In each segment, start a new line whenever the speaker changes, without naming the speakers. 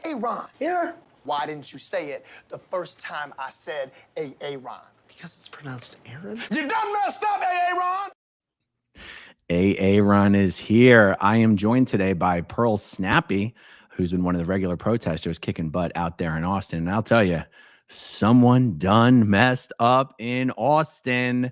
Aaron.
Yeah.
Why didn't you say it the first time I said Aaron?
Because it's pronounced Aaron.
You done messed up, Aaron.
Aaron is here. I am joined today by Pearl Snappy, who's been one of the regular protesters kicking butt out there in Austin. And I'll tell you, someone done messed up in Austin.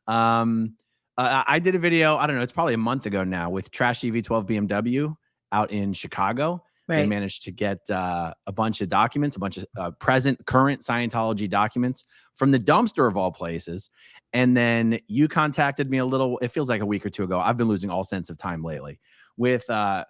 I did a video, I don't know, it's probably a month ago now, with Trashy V12 BMW out in Chicago.
Right.
They managed to get a bunch of documents, a bunch of current Scientology documents from the dumpster of all places. And then you contacted me it feels like a week or two ago. I've been losing all sense of time lately with a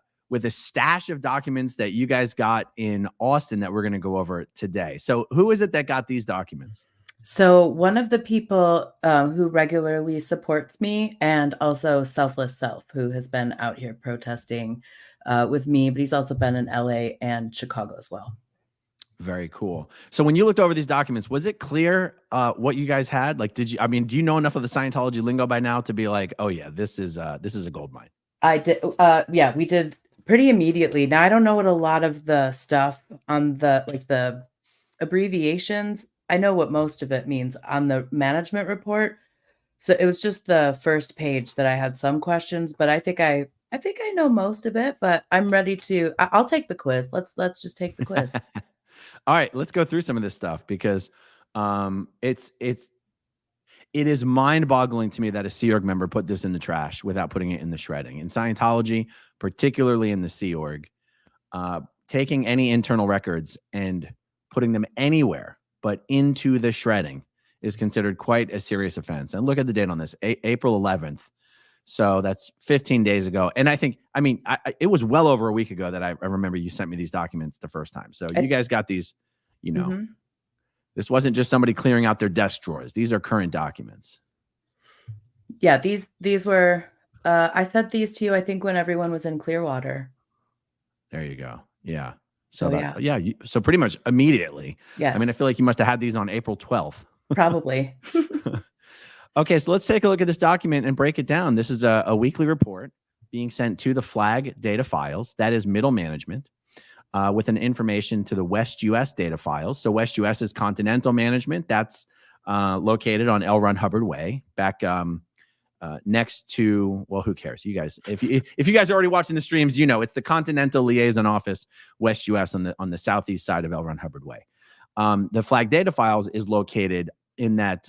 stash of documents that you guys got in Austin that we're going to go over today. So who is it that got these documents?
So one of the people who regularly supports me, and also Selfless Self, who has been out here protesting with me, but he's also been in LA and Chicago as well.
Very cool. So when you looked over these documents, was it clear what you guys had? Like, do you know enough of the Scientology lingo by now to be like, oh yeah, this is a gold mine?
I did. Yeah, we did pretty immediately. Now I don't know what a lot of the stuff on the abbreviations. I know what most of it means on the management report. So it was just the first page that I had some questions, but I think I know most of it, but I'm ready to, I'll take the quiz. Let's just take the quiz.
All right, let's go through some of this stuff because it is mind-boggling to me that a Sea Org member put this in the trash without putting it in the shredding. In Scientology, particularly in the Sea Org, taking any internal records and putting them anywhere but into the shredding is considered quite a serious offense. And look at the date on this, April 11th. So that's 15 days ago. And it was well over a week ago that I remember you sent me these documents the first time. So you guys got these, This wasn't just somebody clearing out their desk drawers. These are current documents.
Yeah, these were, I sent these to you, I think, when everyone was in Clearwater.
There you go. Yeah.
So
So pretty much immediately.
Yes.
I mean, I feel like you must have had these on April 12th.
Probably.
Okay, so let's take a look at this document and break it down. This is a weekly report being sent to the Flag data files. That is middle management with an information to the West US data files. So West US is Continental Management. That's located on L. Ron Hubbard Way, back next to, well, who cares? You guys, if you guys are already watching the streams, it's the Continental Liaison Office, West US, on the southeast side of L. Ron Hubbard Way. The Flag data files is located in that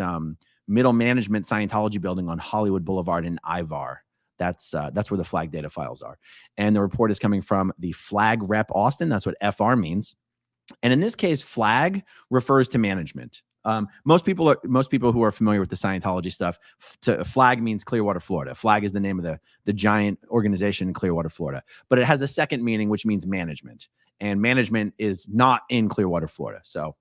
middle management Scientology building on Hollywood Boulevard in Ivar. That's where the Flag data files are. And the report is coming from the Flag Rep Austin. That's what FR means. And in this case, Flag refers to management. Most people who are familiar with the Scientology stuff, Flag means Clearwater, Florida. Flag is the name of the giant organization in Clearwater, Florida. But it has a second meaning, which means management. And management is not in Clearwater, Florida. So,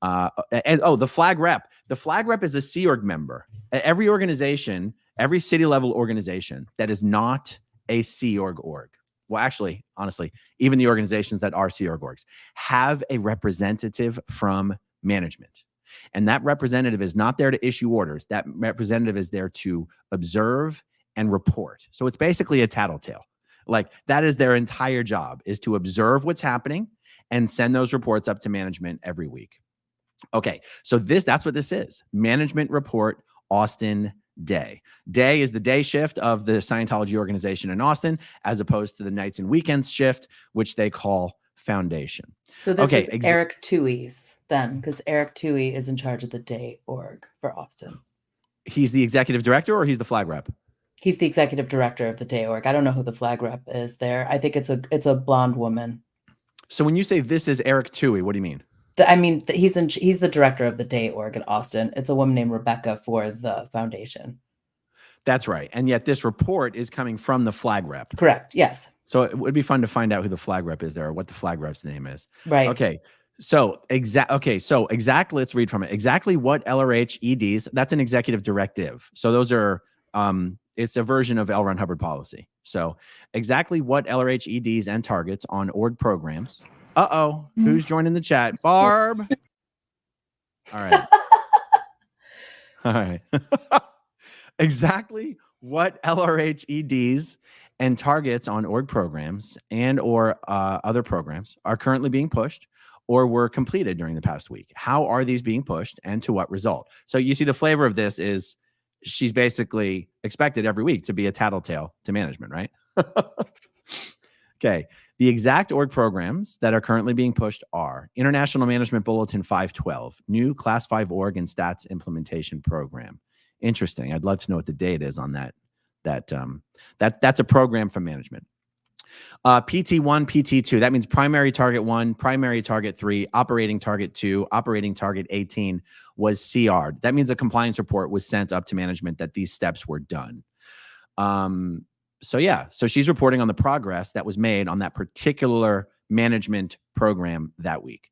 the Flag Rep. The Flag Rep is a Sea Org member. Every organization, every city level organization that is not a Sea Org org. Well, actually, honestly, even the organizations that are Sea Org orgs have a representative from management. And that representative is not there to issue orders. That representative is there to observe and report. So it's basically a tattletale. Like, that is their entire job, is to observe what's happening and send those reports up to management every week. Okay, so that's what this is. Management report, Austin day. Day is the day shift of the Scientology organization in Austin, as opposed to the nights and weekends shift, which they call foundation.
So this is Eric Toohey's then, because Eric Toohey is in charge of the day org for Austin.
He's the executive director, or he's the Flag Rep? He's
the executive director of the day org. I don't know who the Flag Rep is there. I think it's a blonde woman.
So when you say this is Eric Toohey, what do you mean?
I mean, he's the director of the day org at Austin. It's a woman named Rebecca for the foundation.
That's right. And yet this report is coming from the Flag Rep.
Correct. Yes.
So it would be fun to find out who the Flag Rep is there, or what the Flag Rep's name is.
Right.
Okay. So exactly, let's read from it. Exactly what LRH EDs, that's an executive directive. So those are, it's a version of L. Ron Hubbard policy. So exactly what LRH EDs and targets on org programs. Who's joining the chat? Barb. All right. All right. Exactly what LRH EDs and targets on org programs and or other programs are currently being pushed or were completed during the past week? How are these being pushed and to what result? So you see the flavor of this is she's basically expected every week to be a tattletale to management, right? Okay. The exact org programs that are currently being pushed are International Management Bulletin 512, new Class 5 org and stats implementation program. Interesting. I'd love to know what the date is on that. That's a program for management. PT1, PT2, that means primary target 1, primary target 3, operating target 2, operating target 18 was CR'd. That means a compliance report was sent up to management that these steps were done. So she's reporting on the progress that was made on that particular management program that week.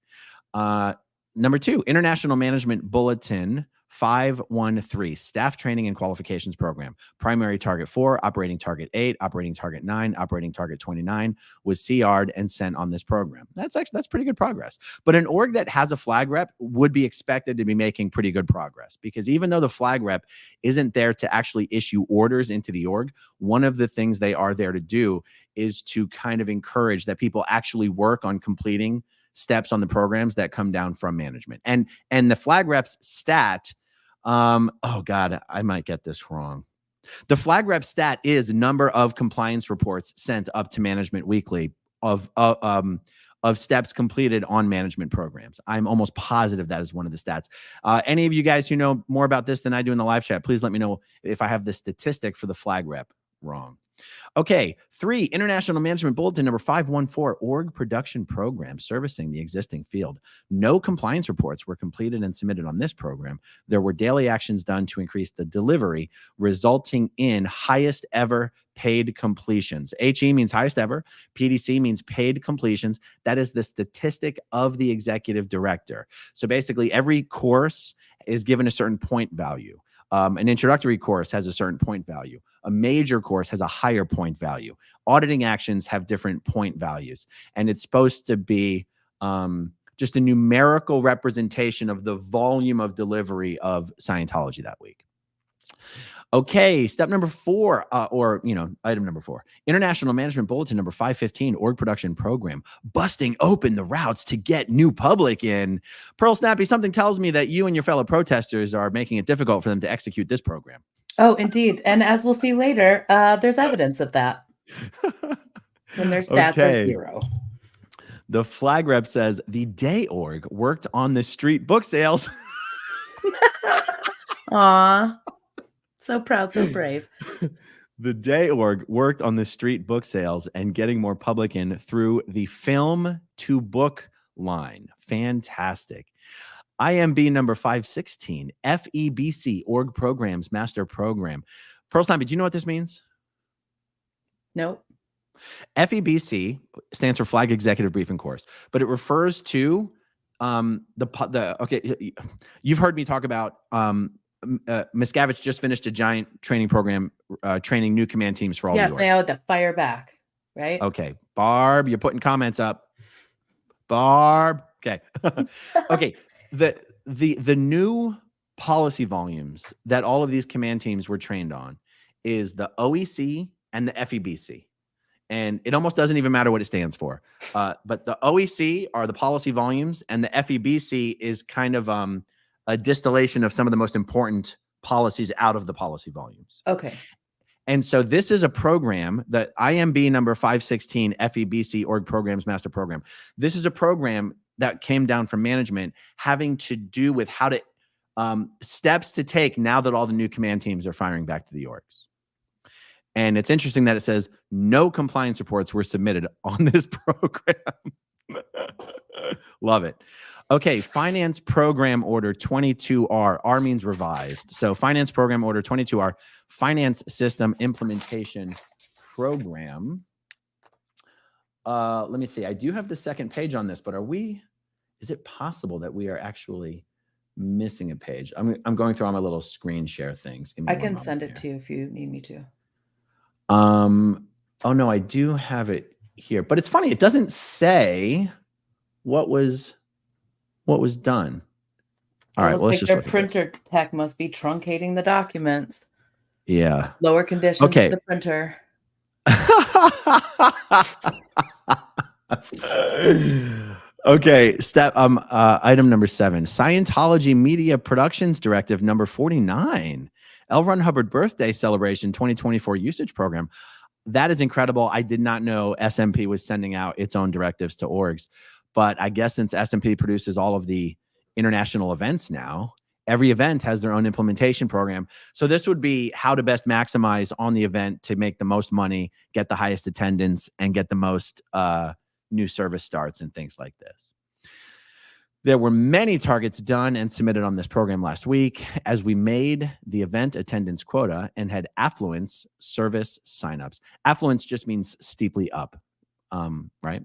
Number 2, International Management Bulletin 513, Staff Training and Qualifications Program. Primary target 4, operating target 8, operating target 9, operating target 29 was CR'd and sent on this program. That's pretty good progress. But an org that has a flag rep would be expected to be making pretty good progress, because even though the flag rep isn't there to actually issue orders into the org, one of the things they are there to do is to kind of encourage that people actually work on completing steps on the programs that come down from management. And the flag reps stat, oh God, I might get this wrong. The flag rep stat is number of compliance reports sent up to management weekly of steps completed on management programs. I'm almost positive that is one of the stats. Any of you guys who know more about this than I do in the live chat, please let me know if I have the statistic for the flag rep wrong. Okay, 3, International Management Bulletin number 514, org production program servicing the existing field. No compliance reports were completed and submitted on this program. There were daily actions done to increase the delivery, resulting in highest ever paid completions. HE means highest ever. PDC means paid completions. That is the statistic of the executive director. So basically, every course is given a certain point value. An introductory course has a certain point value. A major course has a higher point value. Auditing actions have different point values. And it's supposed to be just a numerical representation of the volume of delivery of Scientology that week. Okay, step number 4, item number 4, International Management Bulletin number 515, org production program, busting open the routes to get new public in. Pearl Snappy, something tells me that you and your fellow protesters are making it difficult for them to execute this program.
Oh, indeed. And as we'll see later, there's evidence of that when their stats are 0.
The flag rep says the day org worked on the street book sales.
Aw. So proud, so brave.
The day org worked on the street book sales and getting more public in through the film to book line. Fantastic. IMB number 516, FEBC, org programs, master program. Pearl Snappy, do you know what this means?
Nope.
FEBC stands for Flag Executive Briefing Course, but it refers to okay, you've heard me talk about Miscavige just finished a giant training program, training new command teams for all the orgs.
Yes, they had to fire back, right?
Okay, Barb, you're putting comments up. Barb, okay, okay. The new policy volumes that all of these command teams were trained on is the OEC and the FEBC, and it almost doesn't even matter what it stands for. But the OEC are the policy volumes, and the FEBC is kind of a distillation of some of the most important policies out of the policy volumes.
Okay.
And so this is a program that IMB number 516 FEBC org programs master program. This is a program that came down from management having to do with how to steps to take now that all the new command teams are firing back to the orgs. And it's interesting that it says no compliance reports were submitted on this program. Love it. Okay, Finance Program Order 22R. R means revised. So Finance Program Order 22R, Finance System Implementation Program. Let me see. I do have the second page on this, but is it possible that we are actually missing a page? I'm going through all my little screen share things.
I can send it to you if you need me to.
Oh no, I do have it here, but it's funny. It doesn't say what was done. All right, well, let's just
their printer tech must be truncating the documents.
Yeah.
Lower conditions of the printer.
Okay, item number 7, Scientology Media Productions Directive number 49, L. Ron Hubbard Birthday Celebration 2024 Usage Program. That is incredible. I did not know SMP was sending out its own directives to orgs, but I guess since SMP produces all of the international events now, every event has their own implementation program. So this would be how to best maximize on the event to make the most money, get the highest attendance, and get the most new service starts and things like this. There were many targets done and submitted on this program last week as we made the event attendance quota and had affluence service signups. Affluence just means steeply up, right?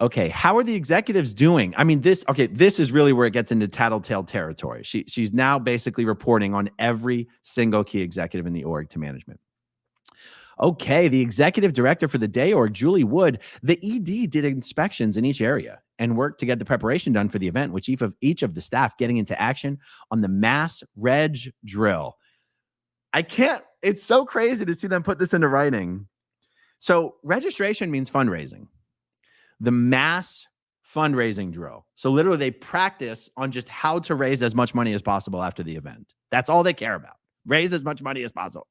Okay, how are the executives doing? I mean, this is really where it gets into tattletale territory. She's now basically reporting on every single key executive in the org to management. Okay, the executive director for the day org, Juli Wood, the ED did inspections in each area and worked to get the preparation done for the event, which each of the staff getting into action on the mass reg drill. It's so crazy to see them put this into writing. So registration means fundraising. The mass fundraising drill. So literally they practice on just how to raise as much money as possible after the event. That's all they care about. Raise as much money as possible.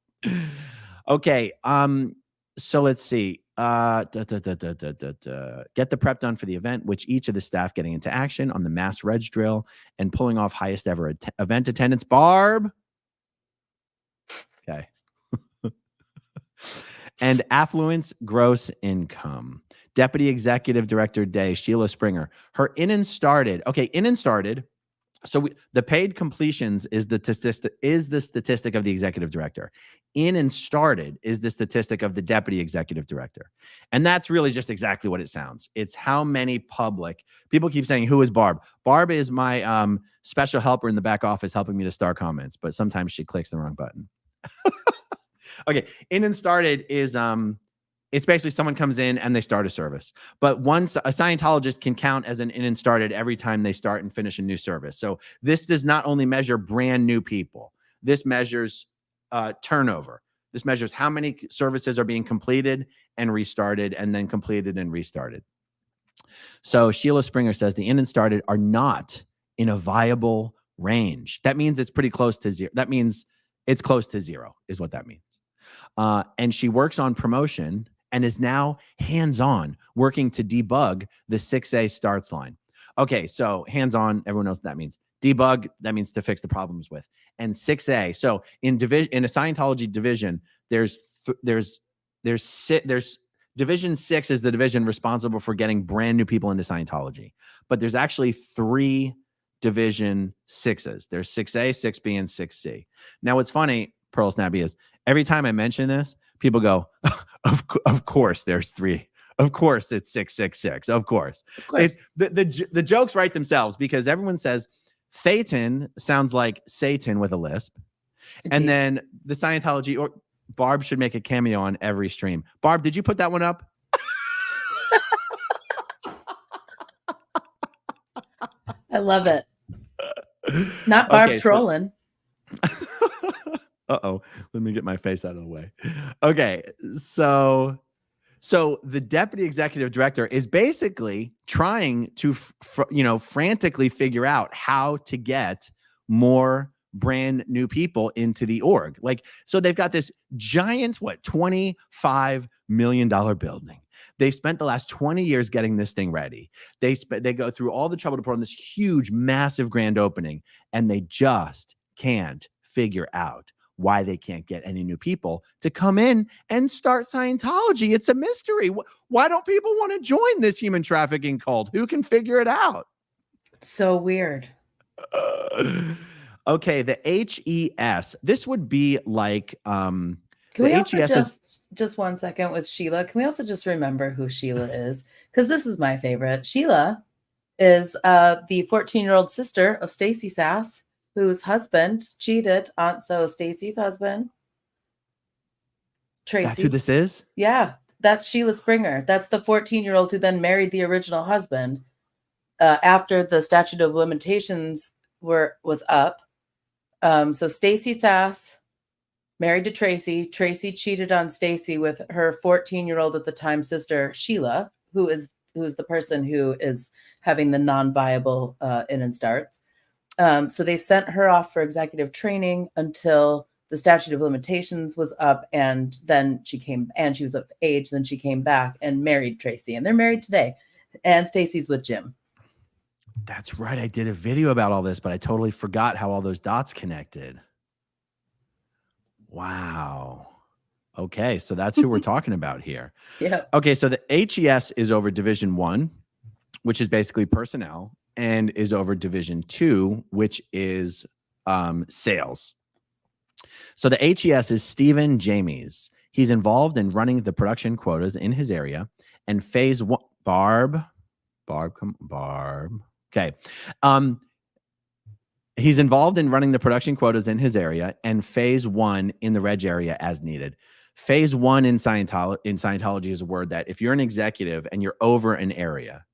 Okay. So let's see. Get the prep done for the event, which each of the staff getting into action on the mass reg drill and pulling off highest ever event attendance. Barb. Okay. And affluence gross income. Deputy Executive Director Day, Sheila Springer. Her in and started. Okay, in and started. So the paid completions is the statistic of the executive director. In and started is the statistic of the deputy executive director. And that's really just exactly what it sounds. It's how many public people keep saying, who is Barb? Barb is my special helper in the back office helping me to star comments, but sometimes she clicks the wrong button. Okay, in and started is it's basically someone comes in and they start a service. But once a Scientologist can count as an in and started every time they start and finish a new service. So this does not only measure brand new people. This measures turnover. This measures how many services are being completed and restarted and then completed and restarted. So Sheila Springer says the in and started are not in a viable range. That means it's pretty close to zero. That means it's close to zero is what that means. And she works on promotion and is now hands-on working to debug the 6A starts line. Okay, so hands-on, everyone knows what that means. Debug, that means to fix the problems with. And 6A, so in a Scientology division, there's division 6 is the division responsible for getting brand new people into Scientology. But there's actually 3 division 6s. There's 6A, 6B, and 6C. Now, what's funny, Pearl Snappy, is every time I mention this, people go, of course there's 3. Of course it's 666. Of course. It's the jokes write themselves because everyone says Phaeton sounds like Satan with a lisp. Indeed. And then the Scientology or Barb should make a cameo on every stream. Barb, did you put that one up?
I love it. Not Barb trolling.
Uh-oh, let me get my face out of the way. Okay, so the deputy executive director is basically trying to, frantically figure out how to get more brand new people into the org. So they've got this giant, $25 million building. They've spent the last 20 years getting this thing ready. They go through all the trouble to put on this huge, massive grand opening, and they just can't figure out why they can't get any new people to come in and start Scientology. It's a mystery. Why don't people want to join this human trafficking cult? Who can figure it out?
So weird.
Okay, the HES. This would be like
Can we also just 1 second with Sheila? Can we also just remember who Sheila is? Because this is my favorite. Sheila is the 14-year-old sister of Stacy Sass, whose husband cheated on. So Stacy's husband, Tracy.
That's who this is?
Yeah, that's Sheila Springer. That's the 14-year-old who then married the original husband after the statute of limitations was up. So Stacy Sass married to Tracy. Tracy cheated on Stacy with her 14-year-old at the time sister, Sheila, who is the person who is having the non-viable in and starts. So they sent her off for executive training until the statute of limitations was up, and then she came, and she was of age. Then she came back and married Tracy, and they're married today. And Stacy's with Jim.
That's right. I did a video about all this, but I totally forgot how all those dots connected. Wow. Okay, so that's who we're talking about here.
Yeah.
Okay, so the HES is over Division 1, which is basically personnel, and is over Division 2, which is sales. So the HES is Stephen Jamies. He's involved in running the production quotas in his area, and phase 1, Barb. Okay. He's involved in running the production quotas in his area, and phase 1 in the reg area as needed. Phase 1 in Scientology is a word that if you're an executive and you're over an area,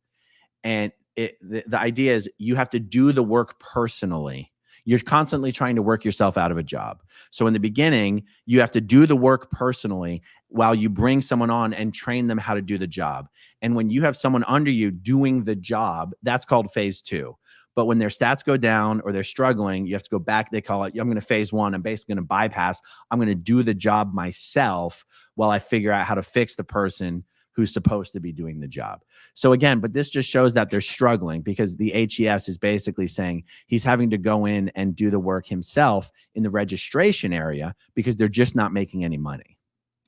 and the idea is you have to do the work personally. You're constantly trying to work yourself out of a job. So in the beginning, you have to do the work personally while you bring someone on and train them how to do the job. And when you have someone under you doing the job, that's called phase 2. But when their stats go down or they're struggling, you have to go back. They call it, I'm going to phase 1. I'm basically going to bypass. I'm going to do the job myself while I figure out how to fix the person who's supposed to be doing the job. So again, but this just shows that they're struggling, because the HES is basically saying he's having to go in and do the work himself in the registration area because they're just not making any money.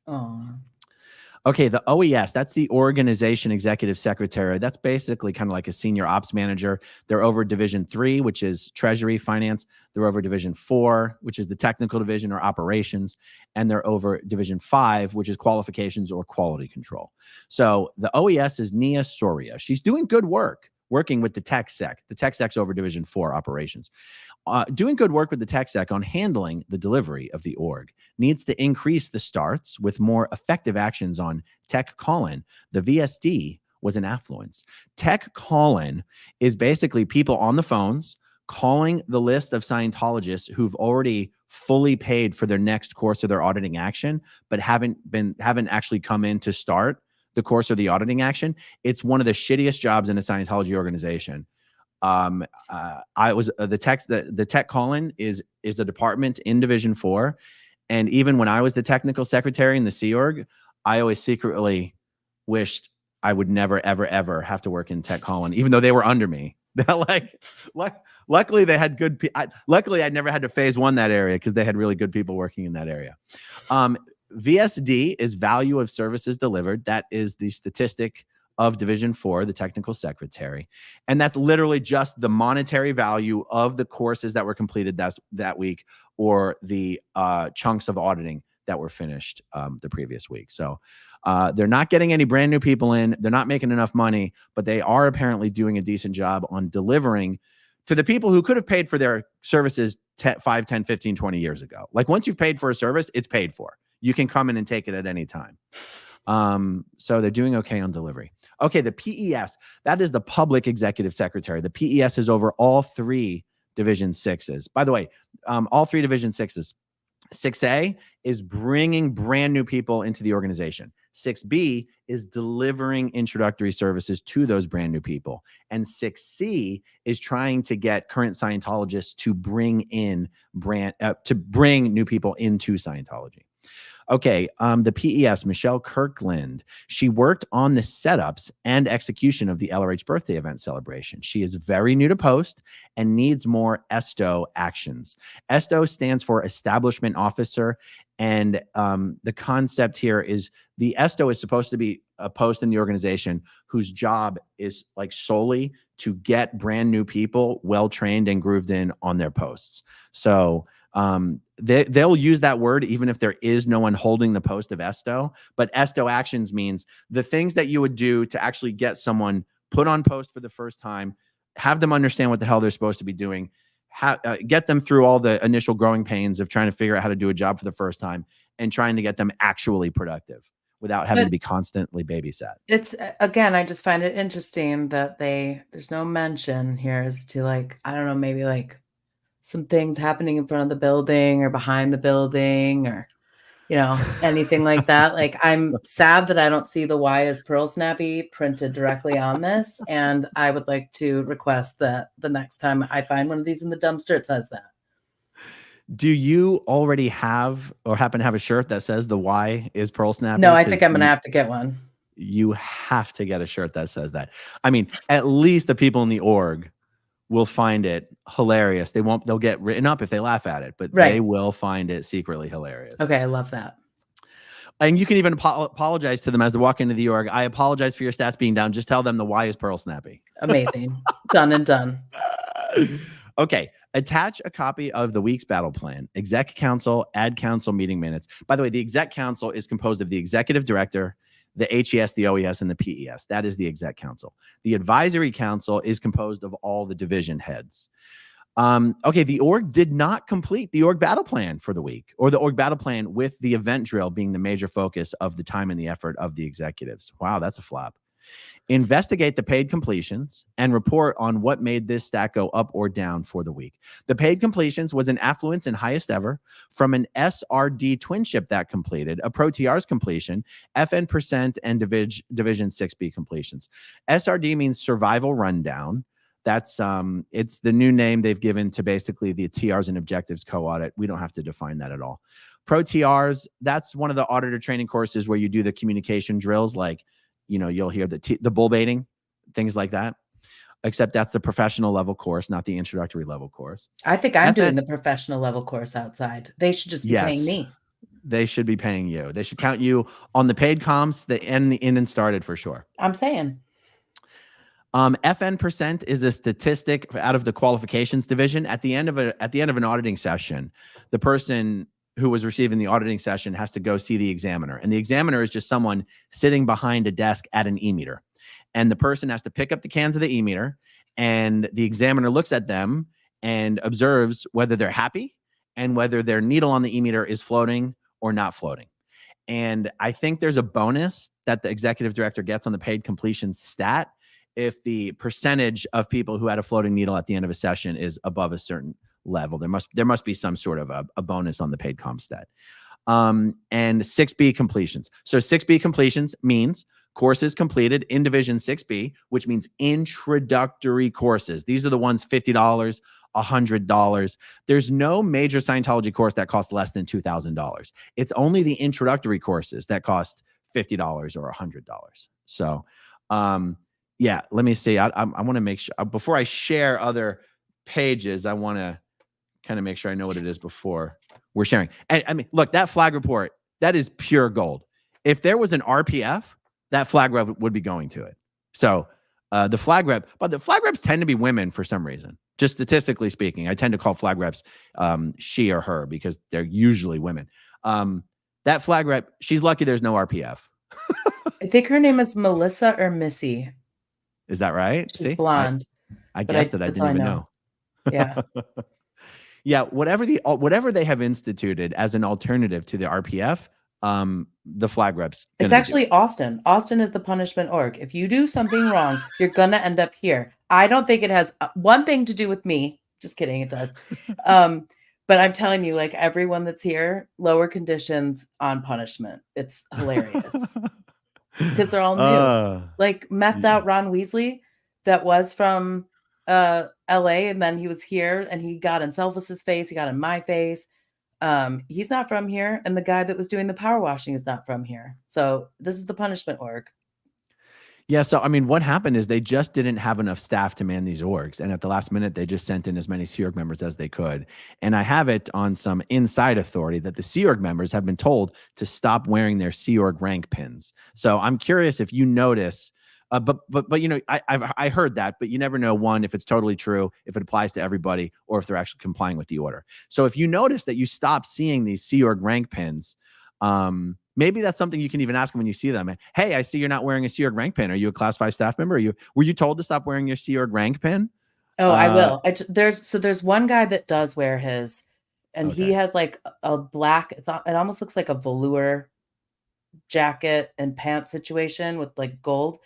Oh.
Okay, the OES, that's the Organization Executive Secretary. That's basically kind of like a senior ops manager. They're over Division 3, which is Treasury, Finance. They're over Division 4, which is the Technical Division or Operations. And they're over Division 5, which is Qualifications or Quality Control. So the OES is Nia Soria. She's doing good work working with the Tech Sec. The Tech Sec's over Division 4, Operations. Doing good work with the Tech Sec on handling the delivery of the org. Needs to increase the starts with more effective actions on tech call-in. The VSD was an affluence. Tech call-in is basically people on the phones calling the list of Scientologists who've already fully paid for their next course of their auditing action, but haven't actually come in to start the course of the auditing action. It's one of the shittiest jobs in a Scientology organization. I was the tech call-in is a department in Division 4. And even when I was the technical secretary in the Sea Org, I always secretly wished I would never, ever, ever have to work in tech call-in, even though they were under me. Luckily they had good luckily I never had to phase 1 that area because they had really good people working in that area. VSD is value of services delivered. That is the statistic of Division 4, the technical secretary. And that's literally just the monetary value of the courses that were completed that week, or the chunks of auditing that were finished the previous week. So they're not getting any brand new people in. They're not making enough money, but they are apparently doing a decent job on delivering to the people who could have paid for their services 5, 10, 15, 20 years ago. Like once you've paid for a service, it's paid for. You can come in and take it at any time. So they're doing okay on delivery. Okay, the PES, that is the Public Executive Secretary. The PES is over all 3 Division 6s. By the way, all 3 Division 6s. 6A is bringing brand new people into the organization. 6B is delivering introductory services to those brand new people. And 6C is trying to get current Scientologists to bring in bring new people into Scientology. Okay, the PES, Michelle Kirkland, she worked on the setups and execution of the LRH birthday event celebration. She is very new to post and needs more ESTO actions. ESTO stands for Establishment Officer, and the concept here is the ESTO is supposed to be a post in the organization whose job is like solely to get brand new people well-trained and grooved in on their posts. So they'll use that word even if there is no one holding the post of ESTO, but ESTO actions means the things that you would do to actually get someone put on post for the first time, have them understand what the hell they're supposed to be doing, get them through all the initial growing pains of trying to figure out how to do a job for the first time, and trying to get them actually productive without having to be constantly babysat.
It's, again, I just find it interesting that there's no mention here as to, like, I don't know, maybe like some things happening in front of the building or behind the building or, anything like that. Like, I'm sad that I don't see the Y is Pearl Snappy printed directly on this. And I would like to request that the next time I find one of these in the dumpster, it says that.
Do you already have or happen to have a shirt that says the Y is Pearl Snappy?
No, I think I'm going to have to get one.
You have to get a shirt that says that. I mean, at least the people in the org will find it hilarious. They'll get written up if they laugh at it, but they will find it secretly hilarious.
Okay, I love that.
And you can even apologize to them as they walk into the org. I apologize for your stats being down. Just tell them the Y is Pearl Snappy.
Amazing. Done and done.
Okay. Attach a copy of the week's battle plan, exec council, ad council meeting minutes. By the way, the exec council is composed of the executive director, the HES, the OES, and the PES. That is the exec council. The advisory council is composed of all the division heads. Okay, the org did not complete the org battle plan for the week, or the org battle plan with the event drill being the major focus of the time and the effort of the executives. Wow, that's a flop. Investigate the paid completions and report on what made this stat go up or down for the week. The paid completions was an affluence and highest ever from an SRD twinship that completed, a Pro TR's completion, FN%, and Division 6B completions. SRD means survival rundown. That's it's the new name they've given to basically the TRs and objectives co-audit. We don't have to define that at all. Pro TRs, that's one of the auditor training courses where you do the communication drills, like, you'll hear the bull baiting, things like that. Except that's the professional level course, not the introductory level course.
I think I'm doing the professional level course outside. They should just be paying me.
They should be paying you. They should count you on the paid comms, the end, the in and started for sure.
I'm saying.
FN% is a statistic out of the qualifications division. At the end of an auditing session, the person who was receiving the auditing session has to go see the examiner. And the examiner is just someone sitting behind a desk at an e-meter. And the person has to pick up the cans of the e-meter, and the examiner looks at them and observes whether they're happy and whether their needle on the e-meter is floating or not floating. And I think there's a bonus that the executive director gets on the paid completion stat if the percentage of people who had a floating needle at the end of a session is above a certain level. There must be some sort of a bonus on the paid comp stat. And 6B completions. So 6B completions means courses completed in Division 6B, which means introductory courses. These are the ones $50, $100. There's no major Scientology course that costs less than $2,000. It's only the introductory courses that cost $50 or $100. So, yeah, let me see. I want to make sure before I share other pages, I want to kind of make sure I know what it is before we're sharing. And I mean, look, that flag report, that is pure gold. If there was an RPF, that flag rep would be going to it. So the flag rep, but the flag reps tend to be women for some reason. Just statistically speaking, I tend to call flag reps she or her because they're usually women. That flag rep, she's lucky there's no RPF.
I think her name is Melissa or Missy.
Is that right?
She's blonde.
I guessed that. I didn't even know.
Yeah.
Yeah. Whatever they have instituted as an alternative to the RPF, the flag reps.
It's actually Austin. Austin is the punishment org. If you do something wrong, you're going to end up here. I don't think it has one thing to do with me. Just kidding. It does. But I'm telling you, like, everyone that's here, lower conditions on punishment. It's hilarious. Because they're all new. Like methed out Ron Weasley that was from LA, and then he was here and he got in Selfless's face, he got in my face. He's not from here, and the guy that was doing the power washing is not from here. So this is the punishment org.
Yeah, so I mean, what happened is they just didn't have enough staff to man these orgs, and at the last minute, they just sent in as many Sea Org members as they could. And I have it on some inside authority that the Sea Org members have been told to stop wearing their Sea Org rank pins. So I'm curious if you notice, but I heard that, but you never know, one, if it's totally true, if it applies to everybody, or if they're actually complying with the order. So if you notice that you stop seeing these Sea Org rank pins, maybe that's something you can even ask them when you see them. Hey, I see you're not wearing a Sea Org rank pin. Are you a Class 5 staff member? Were you told to stop wearing your Sea Org rank pin?
Oh, I will. There's one guy that does wear his, and he has like a black. It almost looks like a velour jacket and pants situation with like gold.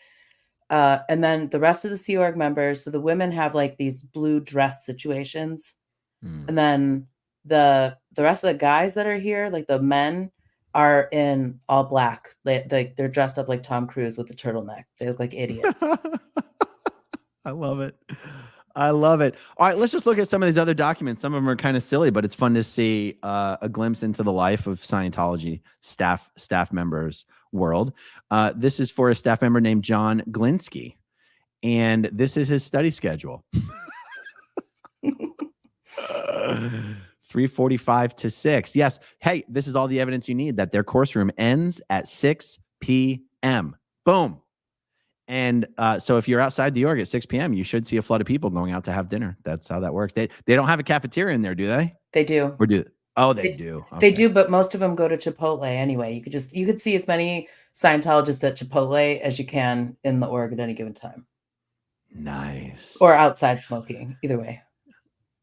And then the rest of the Sea Org members, so the women have like these blue dress situations. And then the rest of the guys that are here, like the men, are in all black. They're dressed up like Tom Cruise with a turtleneck. They look like idiots.
I love it. I love it. All right, let's just look at some of these other documents. Some of them are kind of silly, but it's fun to see a glimpse into the life of Scientology staff members' world. This is for a staff member named John Glinske, and this is his study schedule. 3:45 to 6. Yes. Hey, this is all the evidence you need that their course room ends at 6 p.m. Boom. And so if you're outside the org at 6 p.m., you should see a flood of people going out to have dinner. That's how that works. They don't have a cafeteria in there, do they?
They do.
Or do they do?
They
Okay.
do, but most of them go to Chipotle anyway. You could see as many Scientologists at Chipotle as you can in the org at any given time.
Nice.
Or outside smoking, either way.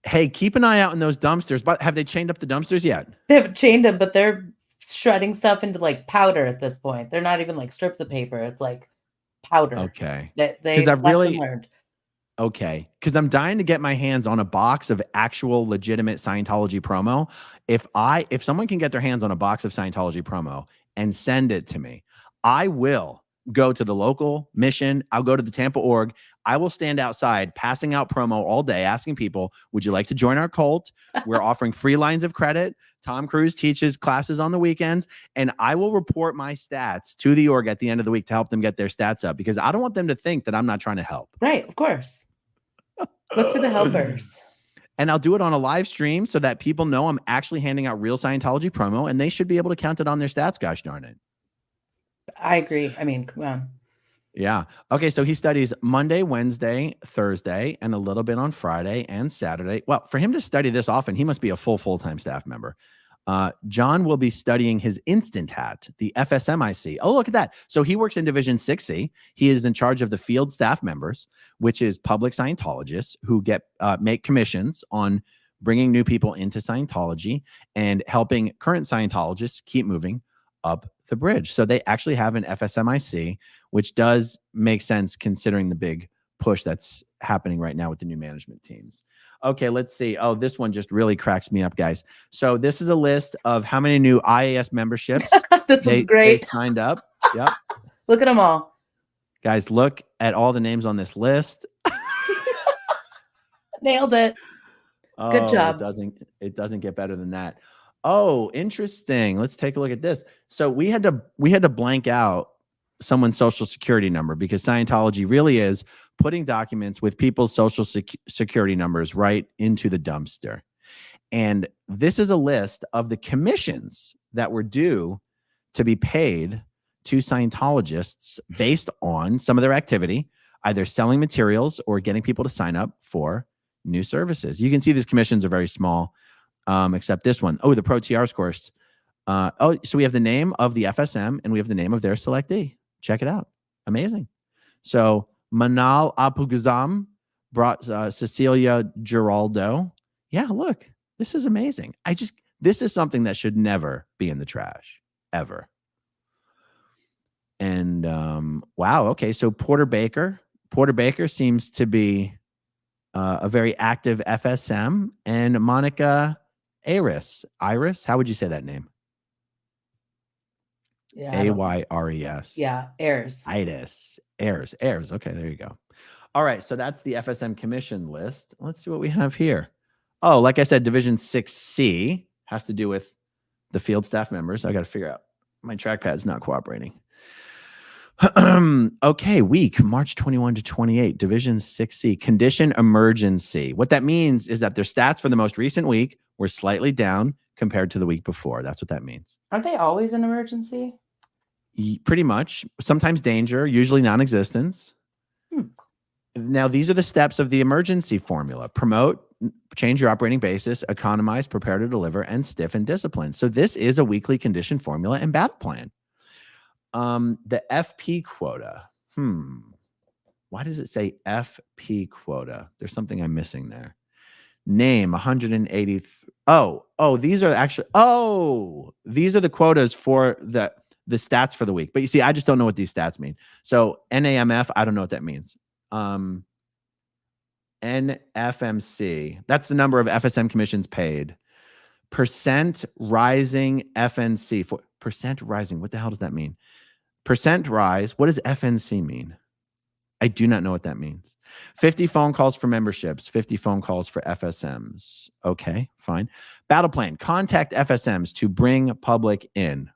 Hey, keep an eye out in those dumpsters. But have they chained up the dumpsters yet?
They haven't chained them, but they're shredding stuff into like powder at this point. They're not even like strips of paper. It's like powder.
Okay.
Because
I've really
learned.
Okay, because I'm dying to get my hands on a box of actual legitimate Scientology promo. If someone can get their hands on a box of Scientology promo and send it to me, I will go to the local mission. I'll go to the Tampa org. I will stand outside passing out promo all day, asking people, would you like to join our cult? We're offering free lines of credit. Tom Cruise teaches classes on the weekends, and I will report my stats to the org at the end of the week to help them get their stats up, because I don't want them to think that I'm not trying to help.
Right, of course. Look for the helpers.
And I'll do it on a live stream so that people know I'm actually handing out real Scientology promo, and they should be able to count it on their stats, gosh darn it.
I agree. I mean, come on.
Yeah. Okay. So he studies Monday, Wednesday, Thursday, and a little bit on Friday and Saturday. Well, for him to study this often, he must be a full-time staff member. John will be studying his instant hat, the FSMIC. Oh, look at that. So he works in Division 6C. He is in charge of the field staff members, which is public Scientologists who make commissions on bringing new people into Scientology and helping current Scientologists keep moving up the bridge. So they actually have an FSMIC, which does make sense considering the big push that's happening right now with the new management teams. Okay, let's see. Oh, this one just really cracks me up, guys. So this is a list of how many new IAS memberships
This one's great.
they signed up. Yep.
Look at them all.
Guys, look at all the names on this list.
Nailed it. Good job.
It doesn't get better than that. Oh, interesting. Let's take a look at this. So we had to blank out someone's social security number, because Scientology really is putting documents with people's social security numbers right into the dumpster. And this is a list of the commissions that were due to be paid to Scientologists based on some of their activity, either selling materials or getting people to sign up for new services. You can see these commissions are very small, except this one. Oh, the Pro TR's course. So we have the name of the FSM and we have the name of their selectee. Check it out. Amazing. So Manal Apugazam brought Cecilia Giraldo. Yeah, look, this is amazing. This is something that should never be in the trash, ever. And wow, okay, so Porter Baker seems to be a very active FSM, and Monica Ayres. How would you say that name?
Yeah.
Ayres.
Yeah, Ayres.
Ayres. Okay, there you go. All right, so that's the FSM commission list. Let's see what we have here. Oh, like I said, Division 6C has to do with the field staff members. I got to figure out, my trackpad's not cooperating. Okay, week March 21 to 28, Division 6C, condition emergency. What that means is that their stats for the most recent week were slightly down compared to the week before. That's what that means.
Aren't they always an emergency?
Pretty much. Sometimes danger, usually non-existence. Now, these are the steps of the emergency formula: promote, change your operating basis, economize, prepare to deliver, and stiffen discipline. So this is a weekly condition formula and battle plan. The FP quota. Why does it say FP quota? There's something I'm missing there. Name 180. These are actually, these are the quotas for the stats for the week. But you see, I just don't know what these stats mean. So NAMF, I don't know what that means. NFMC. That's the number of FSM commissions paid. Percent rising FNC. For percent rising. What the hell does that mean? Percent rise. What does FNC mean? I do not know what that means. 50 phone calls for memberships, 50 phone calls for FSMs. Okay, fine. Battleplan. Contact FSMs to bring public in.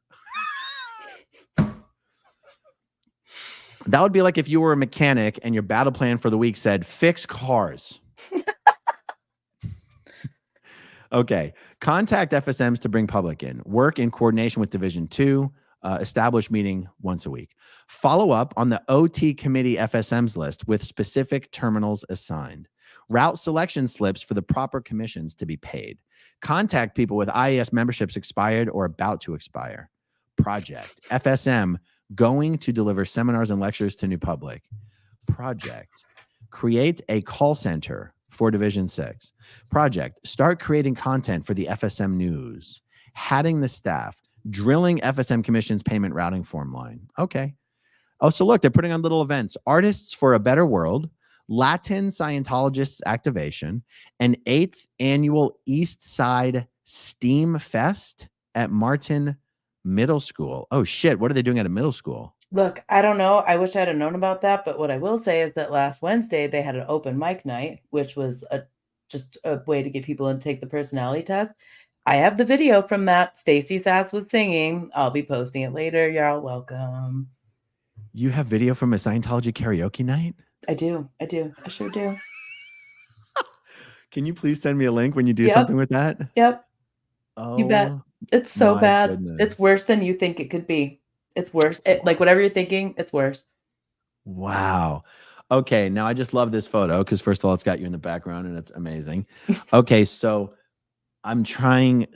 That would be like if you were a mechanic and your battle plan for the week said, fix cars. Okay. Contact FSMs to bring public in. Work in coordination with Division 2. Establish meeting once a week. Follow up on the OT committee FSMs list with specific terminals assigned. Route selection slips for the proper commissions to be paid. Contact people with IES memberships expired or about to expire. Project. FSM going to deliver seminars and lectures to new public. Project. Create a call center for Division 6. Project. Start creating content for the FSM news. Hatting the staff. Drilling FSM commissions payment routing form line. Okay. Oh, so look, they're putting on little events. Artists for a Better World, Latin Scientologists activation, an 8th annual East Side Steam Fest at Martin Middle School. Oh shit, what are they doing at a middle school?
Look, I don't know. I wish I'd have known about that, but what I will say is that last Wednesday they had an open mic night, which was just a way to get people in to take the personality test. I have the video from that. Stacy Sass was singing. I'll be posting it later. You're all welcome.
You have video from a Scientology karaoke night?
I do. I sure do.
Can you please send me a link when you do something with that?
Yep.
Oh,
you bet. It's so bad.
Goodness.
It's worse than you think it could be. It's worse. Like whatever you're thinking, it's worse.
Wow. Okay. Now I just love this photo because first of all, it's got you in the background and it's amazing. Okay. So I'm trying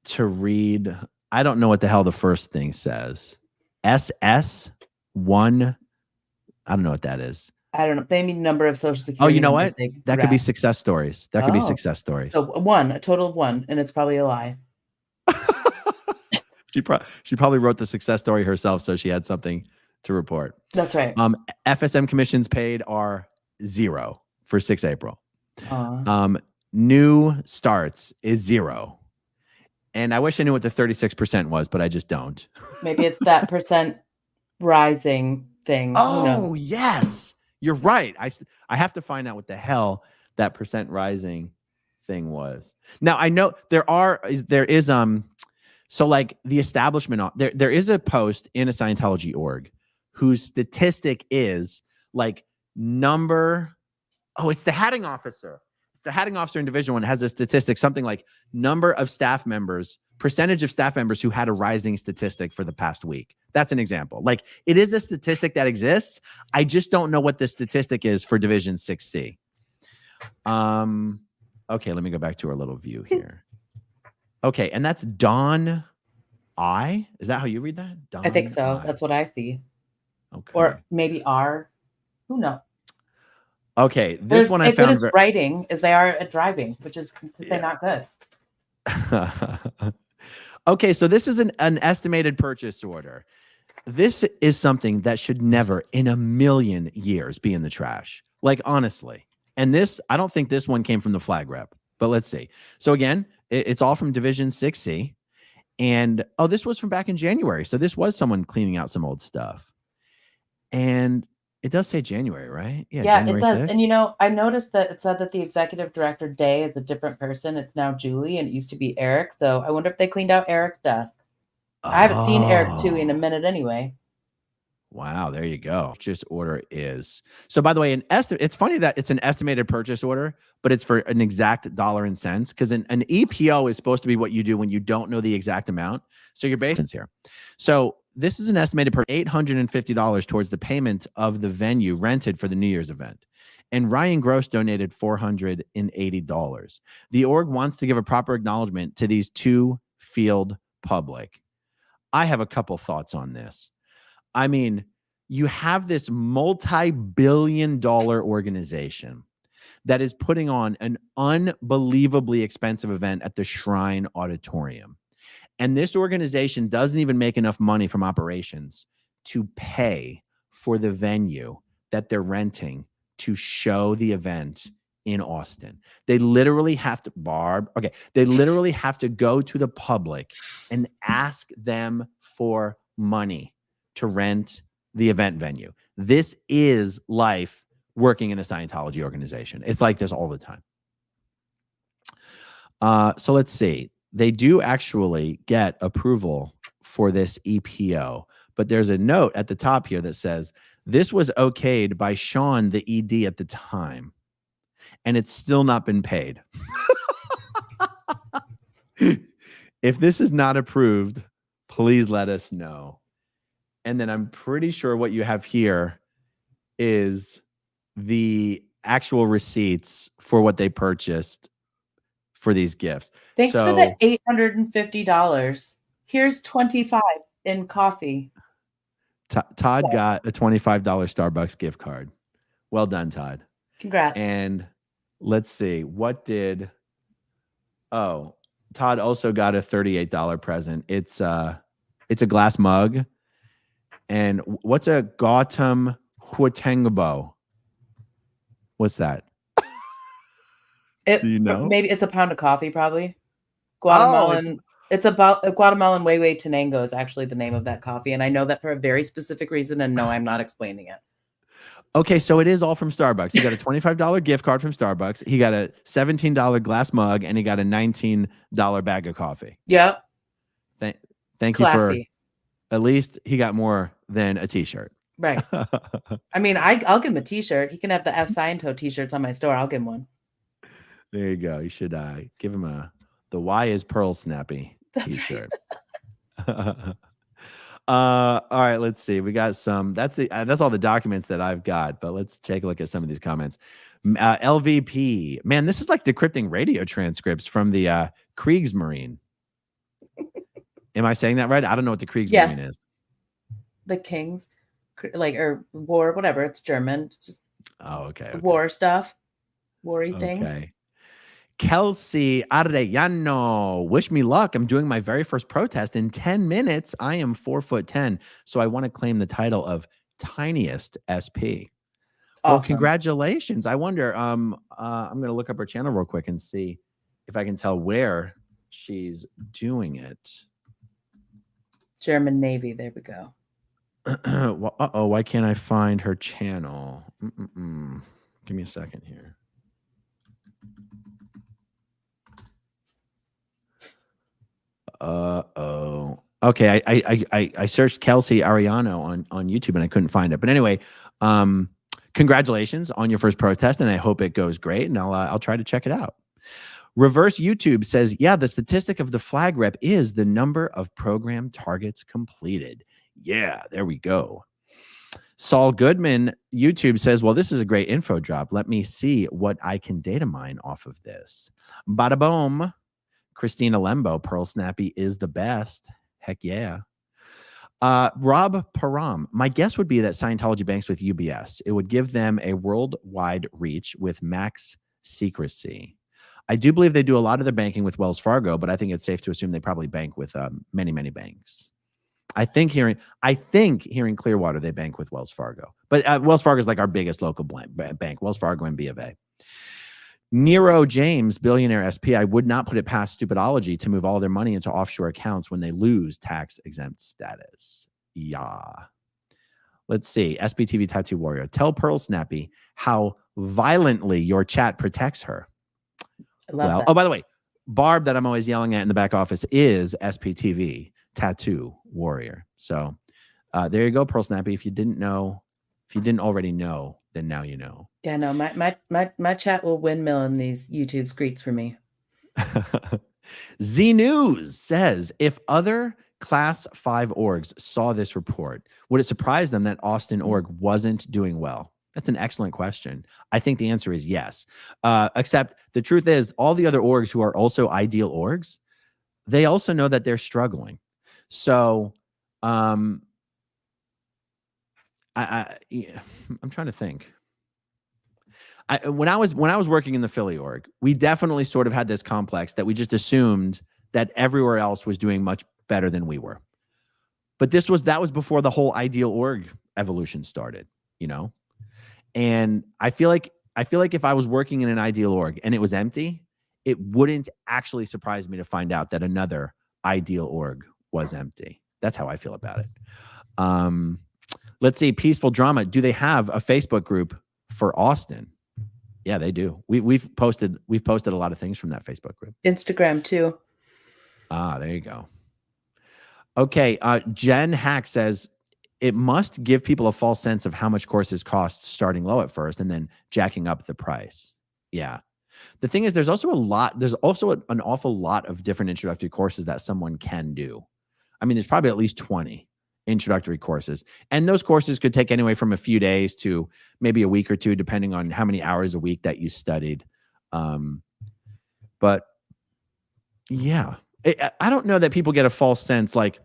to read. I don't know what the hell the first thing says. SS1. I don't know what that is.
I don't know. Maybe number of social security.
Oh, you know what? That could be success stories. That could be success stories.
So a total of 1, and it's probably a lie.
She probably wrote the success story herself, so she had something to report.
That's right.
FSM commissions paid are 0 for 6 April. New starts is 0. And I wish I knew what the 36% was, but I just don't.
Maybe it's that percent rising thing.
Oh, yes. You're right. I have to find out what the hell that percent rising thing was. Now, I know there is so like the establishment, there is a post in a Scientology org whose statistic is like it's the hatting officer. The hatting officer in Division 1 has a statistic, something like number of staff members, percentage of staff members who had a rising statistic for the past week. That's an example. Like it is a statistic that exists. I just don't know what the statistic is for Division 6C. Okay, let me go back to our little view here. Okay, and that's Dawn I. Is that how you read that? Dawn
I think so.
I.
That's what I see.
Okay.
Or maybe R. Who knows?
Okay, this one I found.
It is writing as they are at driving, which is they're not good.
Okay, so this is an estimated purchase order. This is something that should never in a million years be in the trash. Like, honestly. And this, I don't think this one came from the flag rep, but let's see. So again, it's all from Division 6C. And, this was from back in January. So this was someone cleaning out some old stuff. And it does say January, right?
Yeah,
January
it does.
6th.
And I noticed that it said that the executive director Day is a different person. It's now Juli, and it used to be Eric. So I wonder if they cleaned out Eric's desk. I haven't seen Eric Tui in a minute anyway.
Wow, there you go. Purchase order is. So by the way, it's funny that it's an estimated purchase order, but it's for an exact dollar and cents because an EPO is supposed to be what you do when you don't know the exact amount. So your basis here. So this is an estimated per $850 towards the payment of the venue rented for the New Year's event. And Ryan Gross donated $480. The org wants to give a proper acknowledgement to these two field public. I have a couple thoughts on this. I mean, you have this multi-billion-dollar organization that is putting on an unbelievably expensive event at the Shrine Auditorium. And this organization doesn't even make enough money from operations to pay for the venue that they're renting to show the event in Austin. They literally have to, they literally have to go to the public and ask them for money to rent the event venue. This is life working in a Scientology organization. It's like this all the time. So let's see. They do actually get approval for this EPO, but there's a note at the top here that says this was okayed by Sean, the ED at the time, and it's still not been paid. If this is not approved, please let us know. And then I'm pretty sure what you have here is the actual receipts for what they purchased for these gifts.
Thanks for the $850. Here's $25 in coffee.
Todd got a $25 Starbucks gift card. Well done, Todd.
Congrats.
And let's see, Todd also got a $38 present. It's a glass mug. And what's a Gautam Huatengbo? What's that? Do you know?
Maybe it's a pound of coffee, probably. Guatemalan. It's about Guatemalan Huehue Tenango is actually the name of that coffee. And I know that for a very specific reason. And no, I'm not explaining it.
Okay, so it is all from Starbucks. He got a $25 gift card from Starbucks. He got a $17 glass mug, and he got a $19 bag of coffee.
Yep.
Thank you for, at least he got more than a t-shirt.
Right. I mean, I'll give him a t-shirt. He can have the F Sciento t-shirts on my store. I'll give him one.
There you go. You should give him the Y is Pearl Snappy t-shirt. Right. All right, let's see. We got some. That's all the documents that I've got. But let's take a look at some of these comments. LVP, man, this is like decrypting radio transcripts from the Kriegsmarine. Am I saying that right? I don't know what the Kriegsmarine is.
The Kings, or war, whatever. It's German. It's just
okay.
War stuff, war-y things.
Okay. Kelsey Arellano, wish me luck. I'm doing my very first protest in 10 minutes. I am 4'10", so I want to claim the title of tiniest SP. Awesome. Well, congratulations. I wonder, I'm going to look up her channel real quick and see if I can tell where she's doing it.
German Navy. There we go.
Why can't I find her channel? Give me a second here. Okay, I searched Kelsey Ariano on YouTube and I couldn't find it. But anyway, congratulations on your first protest, and I hope it goes great. And I'll try to check it out. Reverse YouTube says, yeah, the statistic of the flag rep is the number of program targets completed. Yeah, there we go. Saul Goodman YouTube says, well, this is a great info drop. Let me see what I can data mine off of this. Bada boom. Christina Lembo, Pearl Snappy is the best. Heck yeah. Rob Param, my guess would be that Scientology banks with UBS. It would give them a worldwide reach with max secrecy. I do believe they do a lot of their banking with Wells Fargo, but I think it's safe to assume they probably bank with many, many banks. I think here in Clearwater, they bank with Wells Fargo. But Wells Fargo is like our biggest local bank, Wells Fargo and B of A. Nero James, billionaire SP, I would not put it past Stupidology to move all their money into offshore accounts when they lose tax-exempt status. Yeah. Let's see. SPTV Tattoo Warrior. Tell Pearl Snappy how violently your chat protects her.
I love that.
Oh, by the way, Barb that I'm always yelling at in the back office is SPTV Tattoo Warrior. So there you go, Pearl Snappy. If you didn't already know, then now you know.
Yeah, no, my chat will windmill in these YouTube screets for me.
Z News says, if other Class 5 orgs saw this report, would it surprise them that Austin org wasn't doing well? That's an excellent question. I think the answer is yes. Except the truth is, all the other orgs who are also ideal orgs, they also know that they're struggling. So I'm trying to think. When I was working in the Philly org, we definitely sort of had this complex that we just assumed that everywhere else was doing much better than we were. But that was before the whole ideal org evolution started, you know? And I feel like I feel like if I was working in an ideal org and it was empty, it wouldn't actually surprise me to find out that another ideal org was empty. That's how I feel about it. Let's see, Peaceful Drama. Do they have a Facebook group for Austin? Yeah, they do. We've posted a lot of things from that Facebook group.
Instagram too.
Ah, there you go. Okay, Jen Hack says it must give people a false sense of how much courses cost, starting low at first and then jacking up the price. Yeah. The thing is, there's also an awful lot of different introductory courses that someone can do. I mean, there's probably at least 20 introductory courses. And those courses could take anyway from a few days to maybe a week or two, depending on how many hours a week that you studied. But yeah, I don't know that people get a false sense. Like,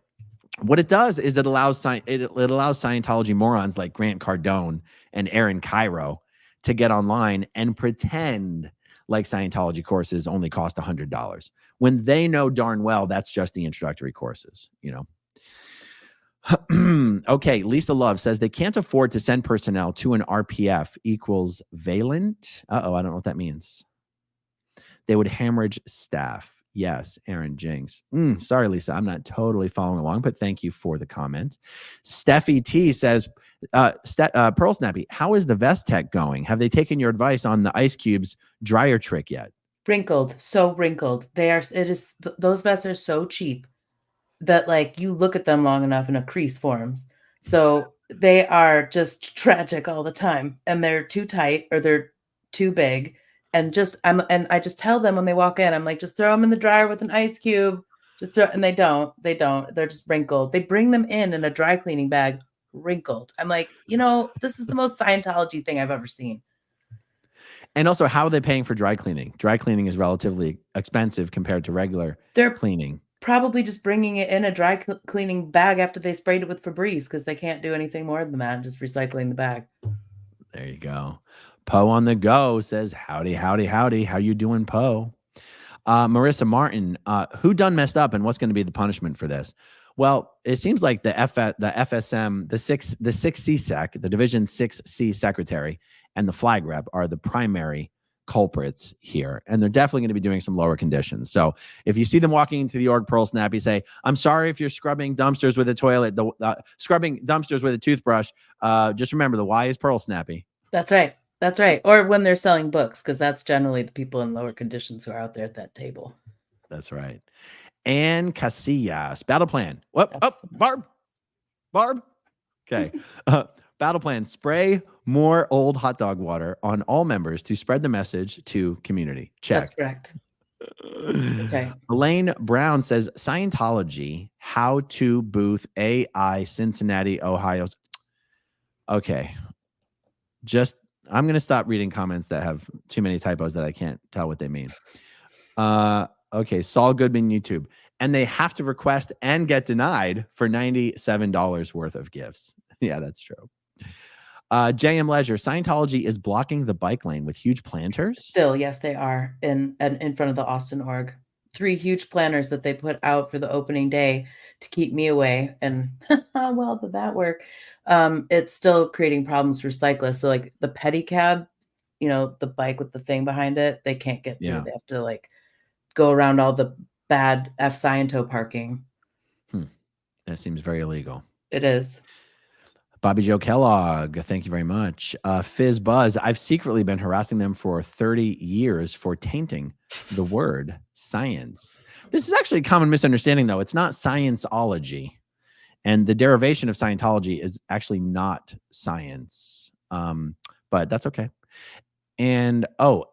what it does is it allows Scientology morons like Grant Cardone and Aaron Cairo to get online and pretend like Scientology courses only cost $100 when they know darn well that's just the introductory courses, you know. Okay, Lisa Love says they can't afford to send personnel to an RPF equals valent. Uh-oh, I don't know what that means. They would hemorrhage staff. Yes, Aaron Jinx. Sorry, Lisa, I'm not totally following along, but thank you for the comment. Steffi T says, Pearl Snappy, how is the vest tech going? Have they taken your advice on the ice cubes dryer trick yet?
Wrinkled, so wrinkled. Those vests are so cheap that like you look at them long enough and a crease forms. So they are just tragic all the time, and they're too tight or they're too big. And I just tell them when they walk in, I'm like, just throw them in the dryer with an ice cube. And they don't. They're just wrinkled. They bring them in a dry cleaning bag, wrinkled. I'm like, this is the most Scientology thing I've ever seen.
And also, how are they paying for dry cleaning? Dry cleaning is relatively expensive compared to regular cleaning.
Probably just bringing it in a dry cleaning bag after they sprayed it with Febreze because they can't do anything more than that. Just recycling the bag.
There you go. Poe on the go says, howdy, howdy, howdy. How you doing, Poe? Marissa Martin, who done messed up and what's going to be the punishment for this? Well, it seems like the FSM, the 6C Sec, the Division 6C Secretary, and the flag rep are the primary culprits here. And they're definitely going to be doing some lower conditions. So if you see them walking into the org, Pearl Snappy, say, I'm sorry if you're scrubbing dumpsters with a toilet, scrubbing dumpsters with a toothbrush. Just remember the Y is Pearl Snappy.
That's right. That's right. Or when they're selling books, because that's generally the people in lower conditions who are out there at that table.
That's right. And Casillas, Battleplan. What? Oh, Barb. Okay. Battleplan, spray more old hot dog water on all members to spread the message to community. Check.
That's correct. Okay.
Elaine Brown says, Scientology, how to booth AI, Cincinnati, Ohio. Okay. I'm going to stop reading comments that have too many typos that I can't tell what they mean. Okay. Saul Goodman, YouTube. And they have to request and get denied for $97 worth of gifts. Yeah, that's true. JM Leisure, Scientology is blocking the bike lane with huge planters.
Still, yes, they are in front of the Austin org. 3 huge planters that they put out for the opening day to keep me away. And well, did that work? It's still creating problems for cyclists. So like the pedicab, the bike with the thing behind it, they can't get through. Yeah. They have to like go around all the bad Sciento parking.
That seems very illegal.
It is.
Bobby Joe Kellogg, thank you very much. Fizz Buzz, I've secretly been harassing them for 30 years for tainting the word science. This is actually a common misunderstanding, though. It's not Scienceology. And the derivation of Scientology is actually not science. But that's okay. And,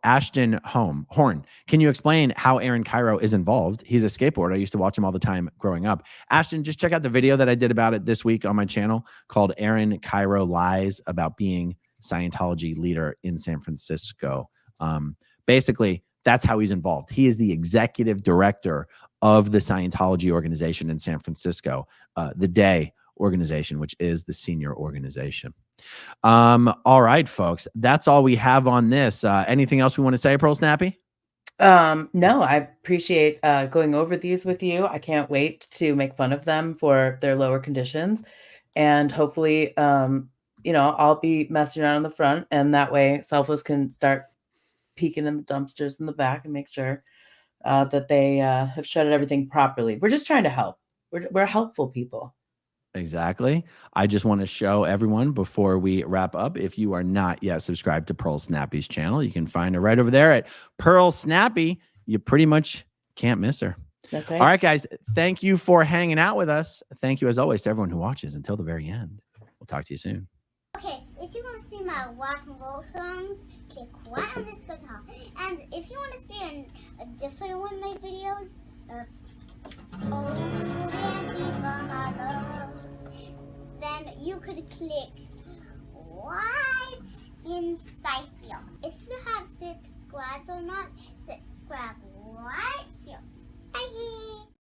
Ashton Horn, can you explain how Aaron Cairo is involved? He's a skateboarder. I used to watch him all the time growing up. Ashton, just check out the video that I did about it this week on my channel called Aaron Cairo Lies About Being Scientology Leader in San Francisco. Basically, that's how he's involved. He is the executive director of the Scientology organization in San Francisco, the Day organization, which is the senior organization. All right, folks, that's all we have on this. Anything else we want to say, Pearl Snappy?
No, I appreciate going over these with you. I can't wait to make fun of them for their lower conditions, and hopefully I'll be messing around in the front, and that way Selfless can start peeking in the dumpsters in the back and make sure that they have shredded everything properly. We're just trying to help. We're helpful people.
Exactly. I just want to show everyone before we wrap up, if you are not yet subscribed to Pearl Snappy's channel, you can find her right over there at Pearl Snappy. You pretty much can't miss her.
That's right.
All right, guys. Thank you for hanging out with us. Thank you, as always, to everyone who watches until the very end. We'll talk to you soon.
Okay, if you want to see my rock and roll songs, click right on this guitar. And if you want to see a different one of my videos, then you could click